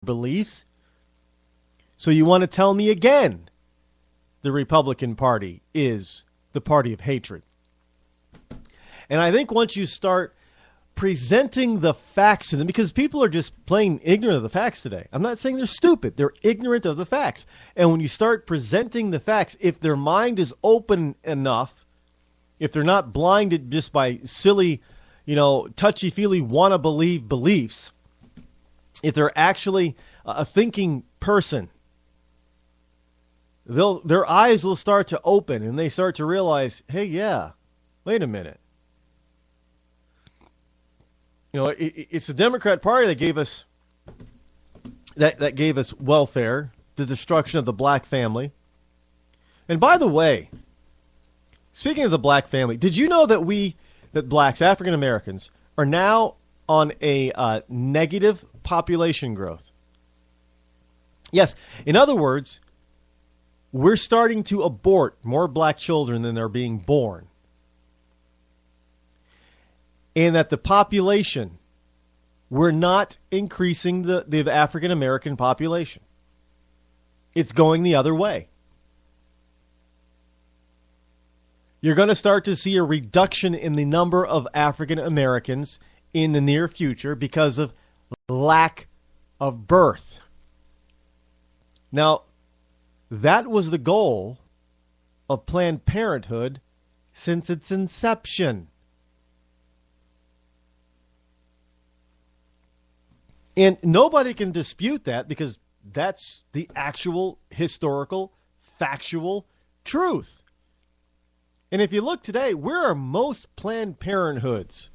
beliefs. So you want to tell me again the Republican Party is the party of hatred. And I think once you start presenting the facts to them, because people are just plain ignorant of the facts today. I'm not saying they're stupid. They're ignorant of the facts. And when you start presenting the facts, if their mind is open enough, if they're not blinded just by silly, touchy-feely wanna-believe beliefs, if they're actually a thinking person, their eyes will start to open and they start to realize, hey, yeah, wait a minute. It's the Democrat Party that gave us that gave us welfare, the destruction of the black family. And by the way, speaking of the black family, did you know that blacks, African Americans, are now on a negative population growth? Yes. In other words, we're starting to abort more black children than are being born. And that the population, we're not increasing the African American population. It's going the other way. You're going to start to see a reduction in the number of African Americans in the near future because of lack of birth. Now, that was the goal of Planned Parenthood since its inception. And nobody can dispute that because that's the actual historical, factual truth. And if you look today, where are most Planned Parenthoods?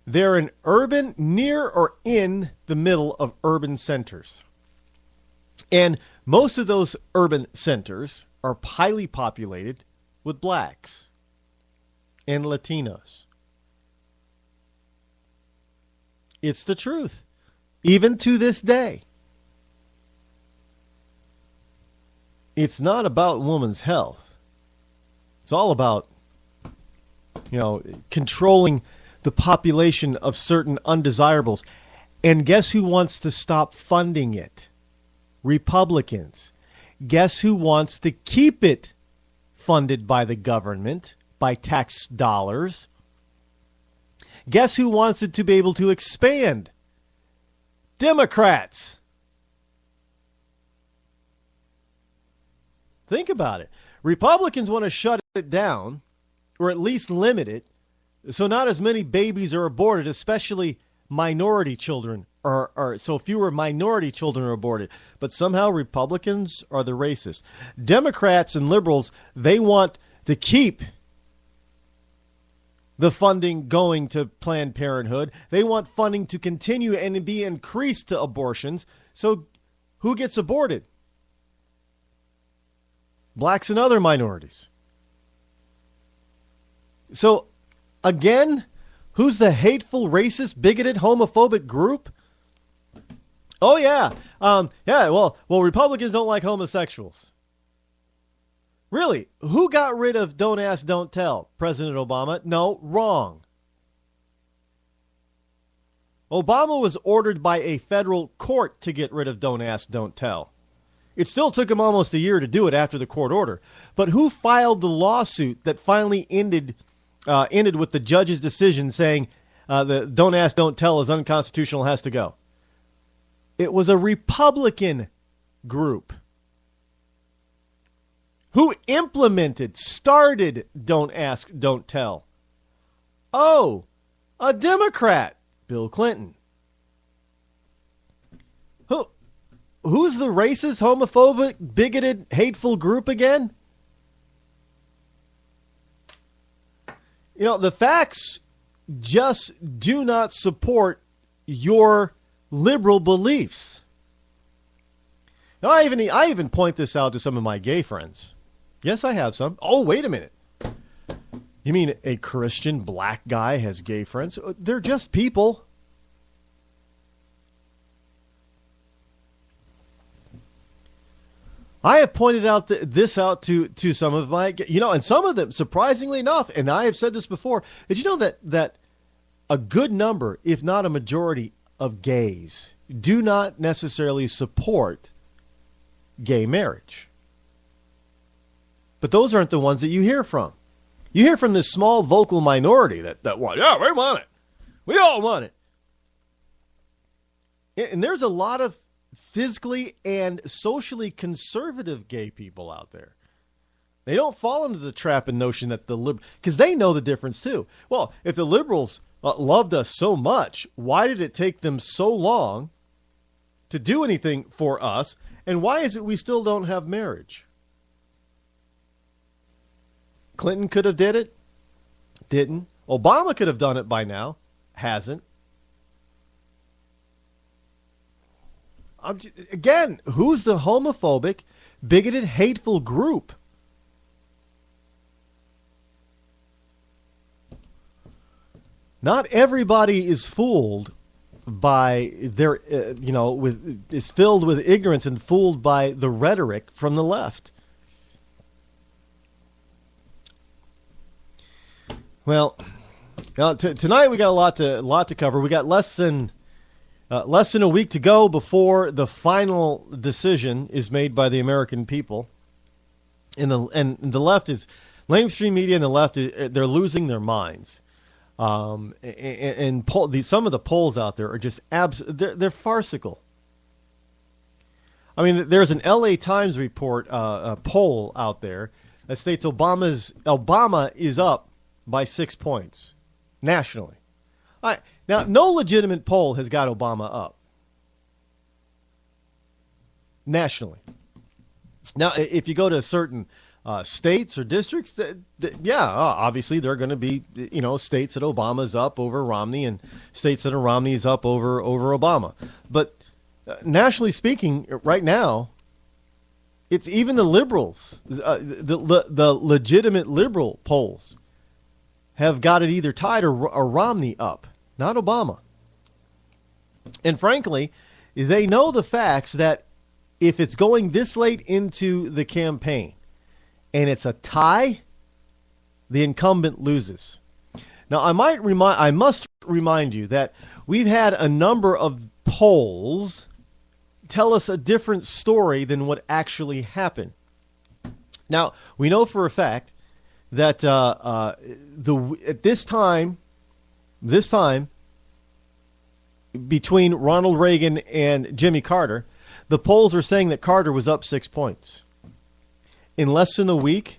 They're in urban, near or in the middle of urban centers. And most of those urban centers are highly populated with blacks and Latinos. It's the truth, even to this day. It's not about woman's health. It's all about, controlling the population of certain undesirables. And guess who wants to stop funding it? Republicans. Guess who wants to keep it funded by the government, by tax dollars? Guess who wants it to be able to expand? Democrats. Think about it. Republicans want to shut it down, or at least limit it, so not as many babies are aborted, especially minority children, or so fewer minority children are aborted. But somehow Republicans are the racists. Democrats and liberals, they want to keep the funding going to Planned Parenthood. They want funding to continue and be increased to abortions. So who gets aborted? Blacks and other minorities. So, again, who's the hateful, racist, bigoted, homophobic group? Oh, yeah. Well, Republicans don't like homosexuals. Really? Who got rid of Don't Ask, Don't Tell? President Obama? No, wrong. Obama was ordered by a federal court to get rid of Don't Ask, Don't Tell. It still took him almost a year to do it after the court order. But who filed the lawsuit that finally ended with the judge's decision saying the Don't Ask, Don't Tell is unconstitutional, has to go? It was a Republican group. Who started Don't Ask, Don't Tell? Oh, a Democrat, Bill Clinton. Who's the racist, homophobic, bigoted, hateful group again? The facts just do not support your liberal beliefs. Now, I even point this out to some of my gay friends. Yes, I have some. Oh, wait a minute. You mean a Christian black guy has gay friends? They're just people. I have pointed out this out to some of my, and some of them, surprisingly enough, and I have said this before, did you know that a good number, if not a majority, of gays do not necessarily support gay marriage. But those aren't the ones that you hear from. You hear from this small vocal minority that want, yeah, we want it. We all want it. And there's a lot of physically and socially conservative gay people out there. They don't fall into the trap and notion that because they know the difference too. Well, if the liberals loved us so much, why did it take them so long to do anything for us? And why is it we still don't have marriage? Clinton could have did it, didn't. Obama could have done it by now, hasn't. Again, who's the homophobic, bigoted, hateful group? Not everybody is fooled by their, is filled with ignorance and fooled by the rhetoric from the left. Well, tonight we got a lot to cover. We got less than a week to go before the final decision is made by the American people. And the left is, mainstream media and the left, they're losing their minds. Some of the polls out there are just they're farcical. I mean, there's an LA Times report, a poll out there that states Obama is up by 6 points nationally. Now, no legitimate poll has got Obama up nationally. Now, if you go to certain states or districts, obviously there are going to be, states that Obama's up over Romney and states that Romney's up over Obama. But nationally speaking, right now, it's even the liberals, the legitimate liberal polls have got it either tied or Romney up, not Obama. And frankly, they know the facts that if it's going this late into the campaign and it's a tie, the incumbent loses. Now, I must remind you that we've had a number of polls tell us a different story than what actually happened. Now, we know for a fact that at this time between Ronald Reagan and Jimmy Carter, the polls are saying that Carter was up 6 points. In less than a week,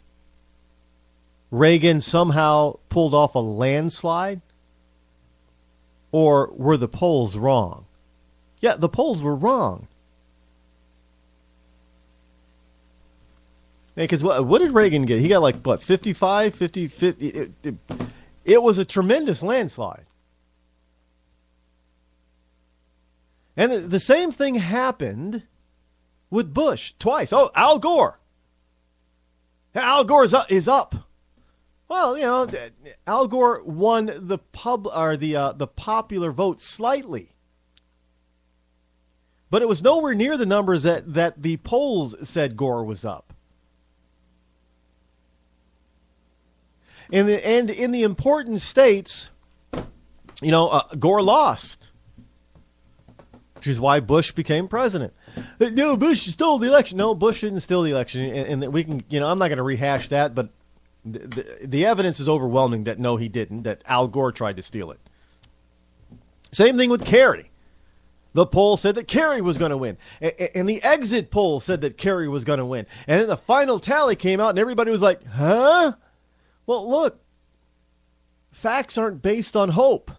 Reagan somehow pulled off a landslide? Or were the polls wrong? Yeah, the polls were wrong. Because what did Reagan get? He got 55, 50, 50. It was a tremendous landslide. And the same thing happened with Bush twice. Oh, Al Gore. Al Gore is up. Well, Al Gore won the popular vote slightly. But it was nowhere near the numbers that the polls said Gore was up. And in the important states, Gore lost, which is why Bush became president. No, Bush stole the election. No, Bush didn't steal the election, and we can, I'm not going to rehash that, but the evidence is overwhelming that no, he didn't. That Al Gore tried to steal it. Same thing with Kerry. The poll said that Kerry was going to win, and the exit poll said that Kerry was going to win, and then the final tally came out, and everybody was like, "Huh?" Well, look, facts aren't based on hope.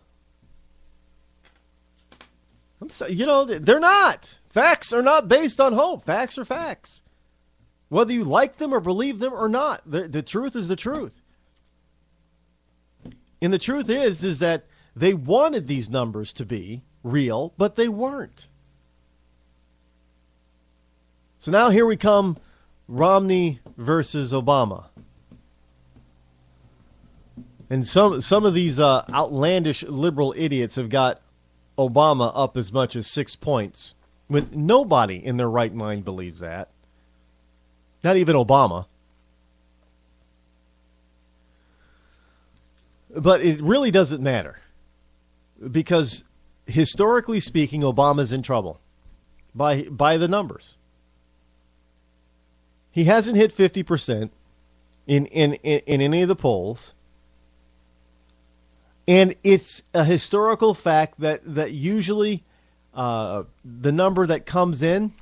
They're not. Facts are not based on hope. Facts are facts. Whether you like them or believe them or not, the truth is the truth. And the truth is that they wanted these numbers to be real, but they weren't. So now here we come, Romney versus Obama. And some of these outlandish liberal idiots have got Obama up as much as 6 points, when nobody in their right mind believes that. Not even Obama. But it really doesn't matter, because historically speaking, Obama's in trouble by the numbers. He hasn't hit 50% in any of the polls. And it's a historical fact that usually the number that comes in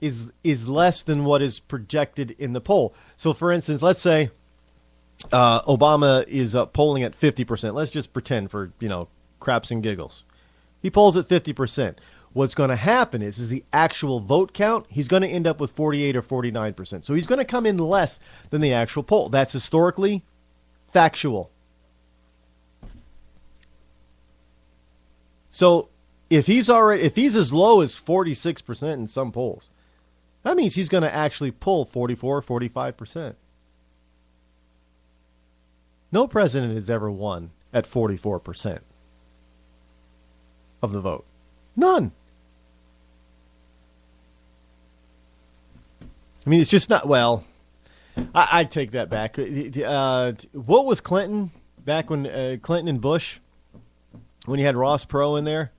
is less than what is projected in the poll. So, for instance, let's say Obama is polling at 50%. Let's just pretend for, craps and giggles. He polls at 50%. What's going to happen is the actual vote count, he's going to end up with 48 or 49%. So he's going to come in less than the actual poll. That's historically factual. So if he's as low as 46% in some polls, that means he's going to actually pull 44, 45%. No president has ever won at 44% of the vote. None. I mean, it's just not, well, I take that back. What was Clinton back when Clinton and Bush, when you had Ross Perot in there?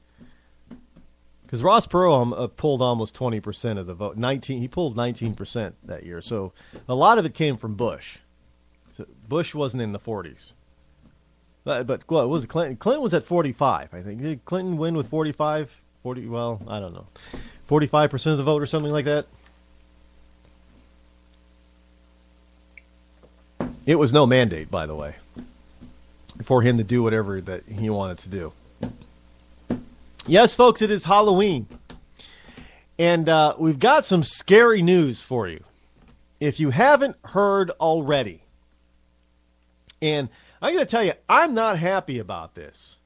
Because Ross Perot pulled almost 20% of the vote. He pulled 19% that year. So a lot of it came from Bush. So Bush wasn't in the 40s. But what was it? Clinton? Clinton was at 45, I think. Did Clinton win with 45? 40? Well, I don't know. 45% of the vote or something like that? It was no mandate, by the way, for him to do whatever that he wanted to do. Yes, folks, it is Halloween. And we've got some scary news for you. If you haven't heard already. And I'm going to tell you, I'm not happy about this.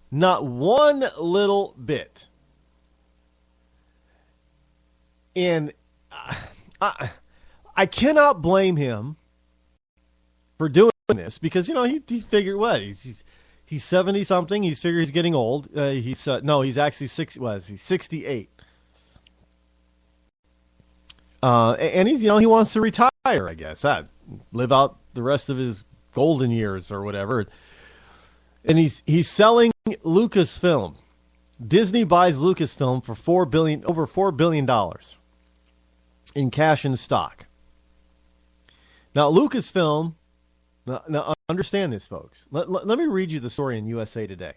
Not one little bit. And I cannot blame him for doing this because, he figured what? He's 70 something. He's figured he's getting old. He's actually 68. And he's, he wants to retire, I guess. Live out the rest of his golden years or whatever. And he's selling Lucasfilm. Disney buys Lucasfilm for over $4 billion in cash and stock. Now, Lucasfilm, now understand this, folks. Let me read you the story in USA Today.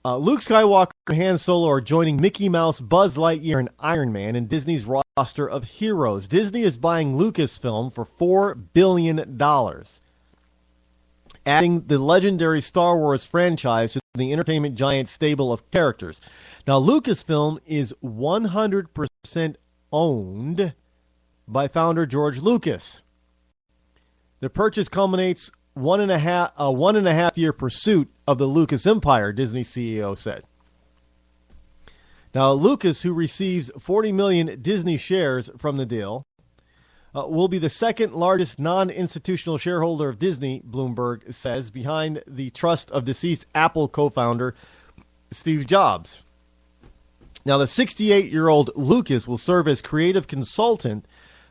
Luke Skywalker and Han Solo are joining Mickey Mouse, Buzz Lightyear, and Iron Man in Disney's roster of heroes. Disney is buying Lucasfilm for $4 billion, adding the legendary Star Wars franchise to the entertainment giant stable of characters. Now, Lucasfilm is 100% owned by founder George Lucas. The purchase culminates a one and a half year pursuit of the Lucas Empire, Disney CEO said. Now, Lucas, who receives 40 million Disney shares from the deal, will be the second largest non-institutional shareholder of Disney, Bloomberg says, behind the trust of deceased Apple co-founder Steve Jobs. Now, the 68-year-old Lucas will serve as creative consultant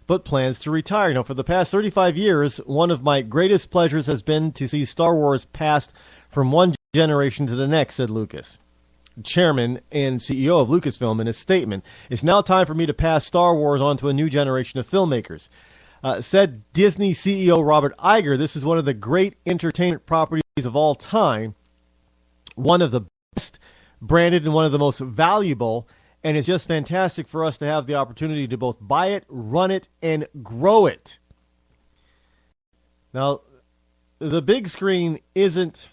but plans to retire. Now, for the past 35 years, one of my greatest pleasures has been to see Star Wars passed from one generation to the next, said Lucas, chairman and CEO of Lucasfilm, in his statement. It's now time for me to pass Star Wars on to a new generation of filmmakers. Said Disney CEO Robert Iger, this is one of the great entertainment properties of all time, one of the best branded and one of the most valuable, and it's just fantastic for us to have the opportunity to both buy it, run it, and grow it. Now, the big screen isn't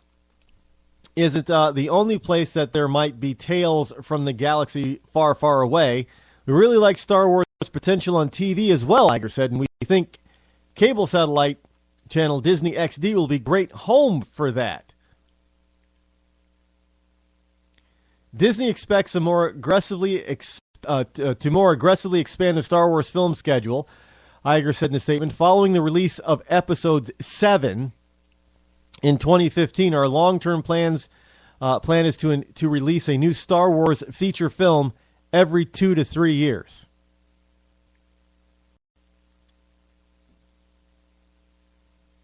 the only place that there might be tales from the galaxy far, far away. We really like Star Wars potential on TV as well, Iger said, and we think cable satellite channel Disney XD will be a great home for that. Disney expects to more aggressively expand the Star Wars film schedule, Iger said in a statement. Following the release of Episode 7 in 2015, our long-term plan is to release a new Star Wars feature film every 2 to 3 years.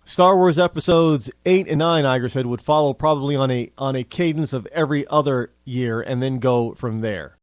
Star Wars episodes 8 and 9, Iger said, would follow probably on a cadence of every other year and then go from there.